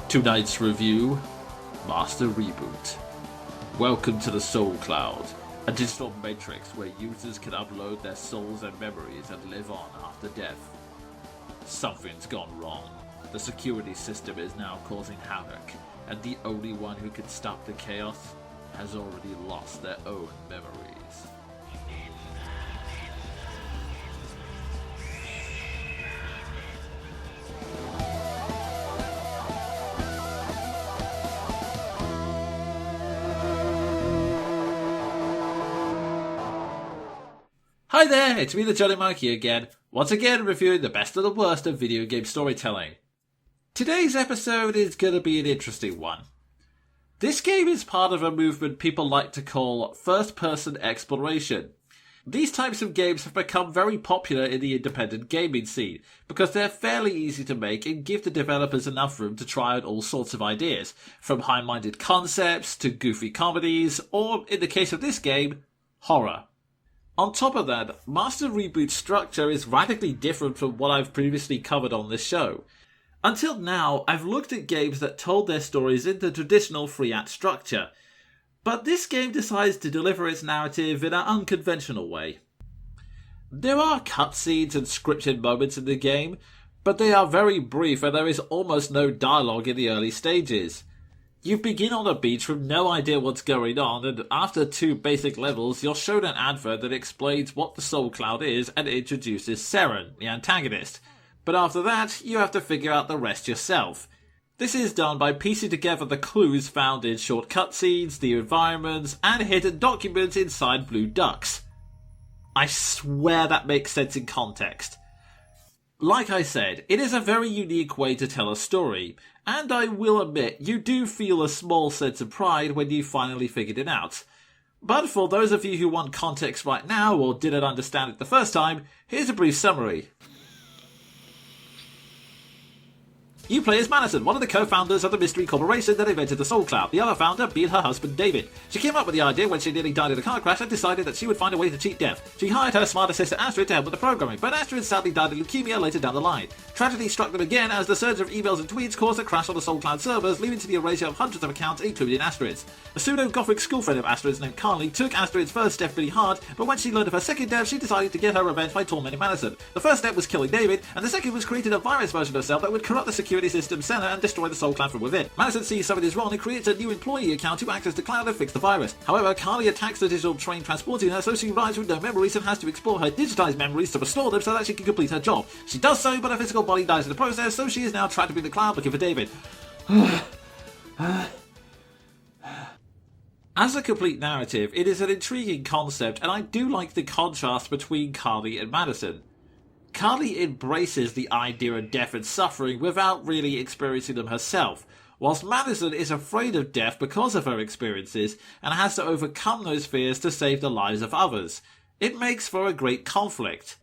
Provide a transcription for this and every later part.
Tonight's review, Master Reboot. Welcome to the Soul Cloud, a digital matrix where users can upload their souls and memories and live on after death. Something's gone wrong. The security system is now causing havoc, and the only one who can stop the chaos has already lost their own memories. Hi there, it's me the Jonin Monkey again, once again reviewing the best of the worst of video game storytelling. Today's episode is going to be an interesting one. This game is part of a movement people like to call first-person exploration. These types of games have become very popular in the independent gaming scene because they're fairly easy to make and give the developers enough room to try out all sorts of ideas, from high-minded concepts to goofy comedies, or, in the case of this game, horror. On top of that, Master Reboot's structure is radically different from what I've previously covered on this show. Until now, I've looked at games that told their stories in the traditional free act structure, but this game decides to deliver its narrative in an unconventional way. There are cutscenes and scripted moments in the game, but they are very brief and there is almost no dialogue in the early stages. You begin on a beach with no idea what's going on, and after 2 basic levels, you're shown an advert that explains what the Soul Cloud is and introduces Seren, the antagonist. But after that, you have to figure out the rest yourself. This is done by piecing together the clues found in short cutscenes, the environments, and hidden documents inside blue ducks. I swear that makes sense in context. Like I said, it is a very unique way to tell a story, and I will admit you do feel a small sense of pride when you finally figured it out. But for those of you who want context right now or didn't understand it the first time, here's a brief summary. You play as Madison, one of the co-founders of the mystery corporation that invented the Soul Cloud, the other founder being her husband David. She came up with the idea when she nearly died in a car crash and decided that she would find a way to cheat death. She hired her smart assistant Astrid to help with the programming, but Astrid sadly died of leukemia later down the line. Tragedy struck them again as the surge of emails and tweets caused a crash on the Soul Cloud servers, leading to the erasure of hundreds of accounts, including Astrid's. A pseudo-gothic school friend of Astrid's named Carly took Astrid's first death pretty hard, but when she learned of her second death, she decided to get her revenge by tormenting Madison. The first step was killing David, and the second was creating a virus version of herself that would corrupt the security system center and destroy the Soul Cloud from within. Madison sees something is wrong and creates a new employee account to access the cloud and fix the virus. However, Carly attacks the digital train transporting her, so she arrives with no memories and has to explore her digitized memories to restore them so that she can complete her job. She does so, but her physical body dies in the process, so she is now trapped in the cloud looking for David. As a complete narrative, it is an intriguing concept, and I do like the contrast between Carly and Madison. Carly embraces the idea of death and suffering without really experiencing them herself, whilst Madison is afraid of death because of her experiences and has to overcome those fears to save the lives of others. It makes for a great conflict.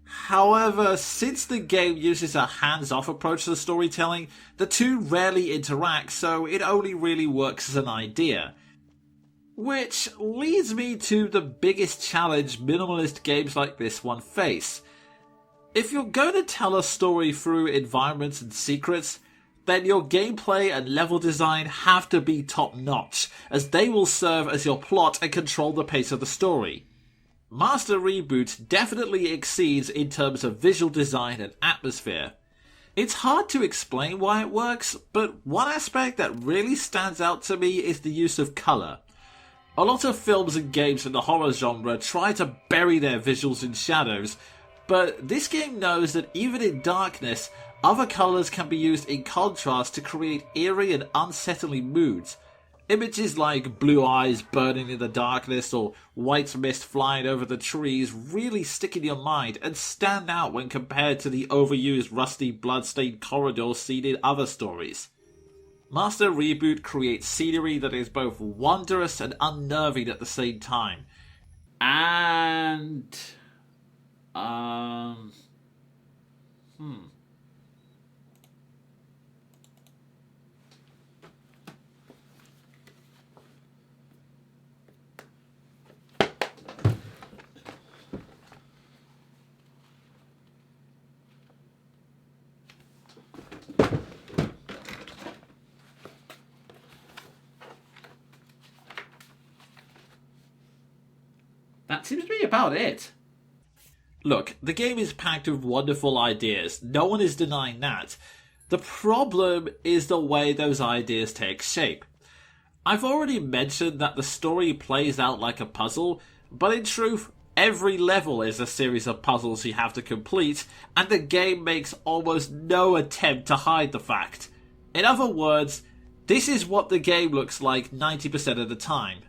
However, since the game uses a hands-off approach to storytelling, the two rarely interact, so it only really works as an idea. Which leads me to the biggest challenge minimalist games like this one face. If you're going to tell a story through environments and secrets, then your gameplay and level design have to be top-notch, as they will serve as your plot and control the pace of the story. Master Reboot definitely exceeds in terms of visual design and atmosphere. It's hard to explain why it works, but one aspect that really stands out to me is the use of colour. A lot of films and games in the horror genre try to bury their visuals in shadows, but this game knows that even in darkness, other colours can be used in contrast to create eerie and unsettling moods. Images like blue eyes burning in the darkness or white mist flying over the trees really stick in your mind and stand out when compared to the overused rusty blood-stained corridors seen in other stories. Master Reboot creates scenery that is both wondrous and unnerving at the same time. And seems to be about it. Look, the game is packed with wonderful ideas. No one is denying that. The problem is the way those ideas take shape. I've already mentioned that the story plays out like a puzzle, but in truth, every level is a series of puzzles you have to complete, and the game makes almost no attempt to hide the fact. In other words, this is what the game looks like 90% of the time.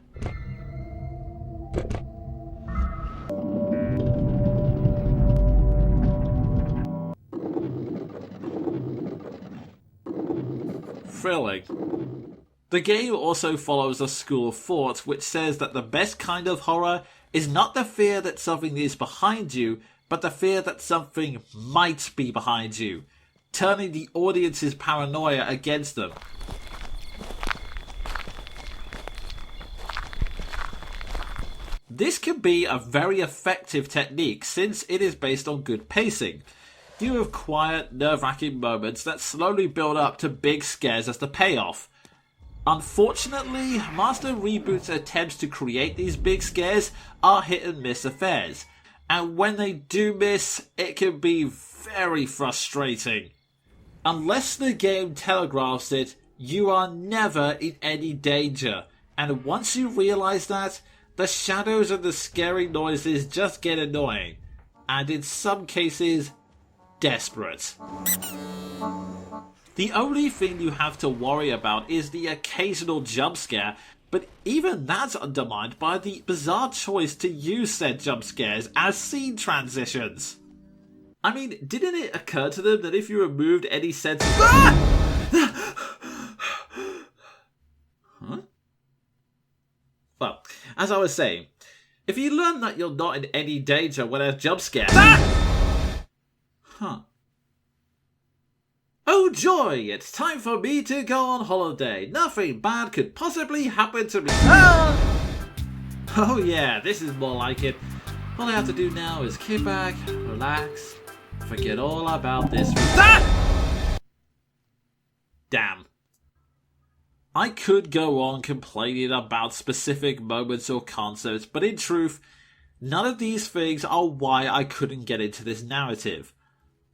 Thrilling. The game also follows a school of thought which says that the best kind of horror is not the fear that something is behind you, but the fear that something might be behind you, turning the audience's paranoia against them. This can be a very effective technique since it is based on good pacing. You have quiet, nerve-wracking moments that slowly build up to big scares as the payoff. Unfortunately, Master Reboot's attempts to create these big scares are hit-and-miss affairs, and when they do miss, it can be very frustrating. Unless the game telegraphs it, you are never in any danger, and once you realise that, the shadows and the scary noises just get annoying, and in some cases, desperate. The only thing you have to worry about is the occasional jump scare, but even that's undermined by the bizarre choice to use said jump scares as scene transitions. I mean, didn't it occur to them that if you removed any sense of... Huh? Well, as I was saying, if you learn that you're not in any danger when a jump scare... Huh. Oh joy, it's time for me to go on holiday. Nothing bad could possibly happen to me. Oh yeah, this is more like it. All I have to do now is kick back, relax, forget all about this. Damn. I could go on complaining about specific moments or concepts, but in truth, none of these things are why I couldn't get into this narrative.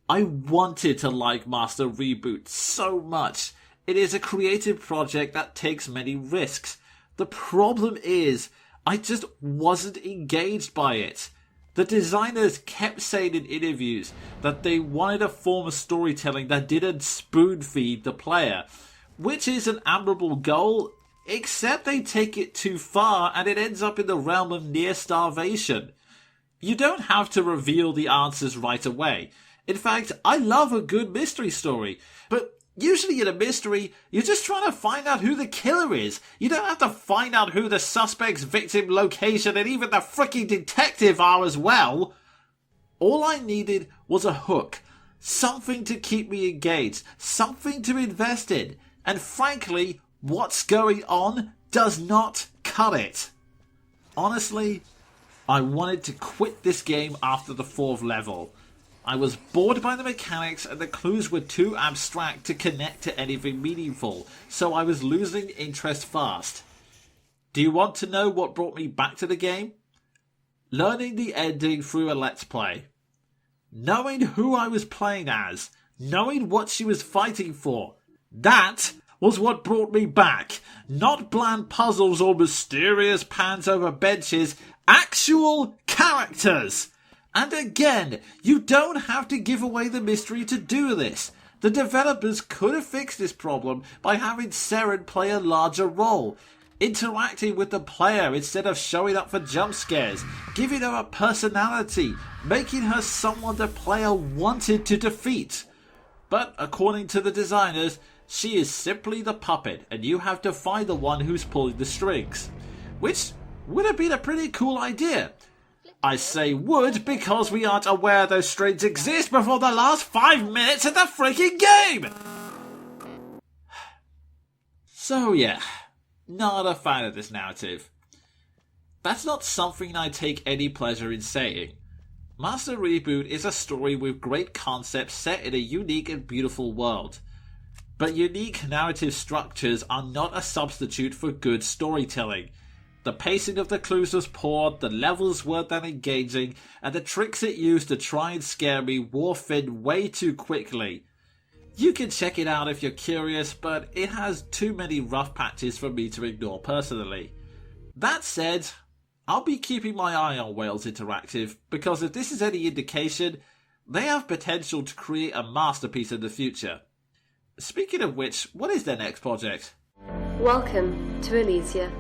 I wanted to like Master Reboot so much. It is a creative project that takes many risks. The problem is, I just wasn't engaged by it. The designers kept saying in interviews that they wanted a form of storytelling that didn't spoon-feed the player, which is an admirable goal, except they take it too far and it ends up in the realm of near starvation. You don't have to reveal the answers right away. In fact, I love a good mystery story, but usually in a mystery, you're just trying to find out who the killer is. You don't have to find out who the suspect's victim location and even the freaking detective are as well. All I needed was a hook, something to keep me engaged, something to invest in, and frankly, what's going on does not cut it. Honestly, I wanted to quit this game after the 4th level. I was bored by the mechanics and the clues were too abstract to connect to anything meaningful, so I was losing interest fast. Do you want to know what brought me back to the game? Learning the ending through a Let's Play. Knowing who I was playing as. Knowing what she was fighting for. That was what brought me back. Not bland puzzles or mysterious pans over benches. Actual characters! And again, you don't have to give away the mystery to do this. The developers could have fixed this problem by having Seren play a larger role, interacting with the player instead of showing up for jump scares, giving her a personality, making her someone the player wanted to defeat. But according to the designers, she is simply the puppet and you have to find the one who's pulling the strings. Which would have been a pretty cool idea. I say would because we aren't aware those strings exist before the last 5 minutes of the freaking game! So yeah, not a fan of this narrative. That's not something I take any pleasure in saying. Master Reboot is a story with great concepts set in a unique and beautiful world. But unique narrative structures are not a substitute for good storytelling. The pacing of the clues was poor, the levels weren't that engaging, and the tricks it used to try and scare me wore thin way too quickly. You can check it out if you're curious, but it has too many rough patches for me to ignore personally. That said, I'll be keeping my eye on Wales Interactive, because if this is any indication, they have potential to create a masterpiece in the future. Speaking of which, what is their next project? Welcome to Elysia.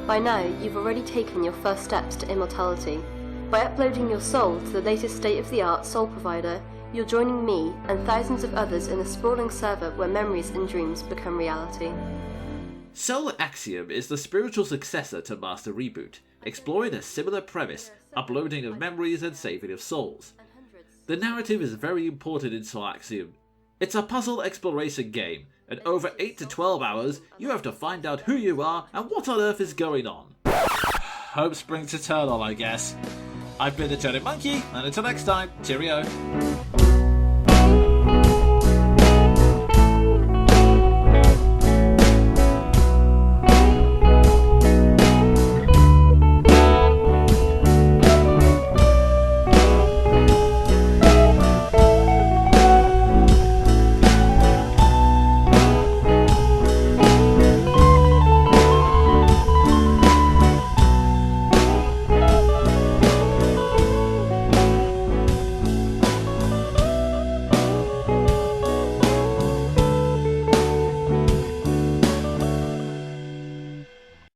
By now, you've already taken your first steps to immortality. By uploading your soul to the latest state-of-the-art soul provider, you're joining me and thousands of others in a sprawling server where memories and dreams become reality. Soul Axiom is the spiritual successor to Master Reboot, exploring a similar premise, uploading of memories and saving of souls. The narrative is very important in Soul Axiom. It's a puzzle exploration game, and over 8 to 12 hours, you have to find out who you are and what on earth is going on. Hope springs eternal, I guess. I've been the Jonin Monkey, and until next time, cheerio.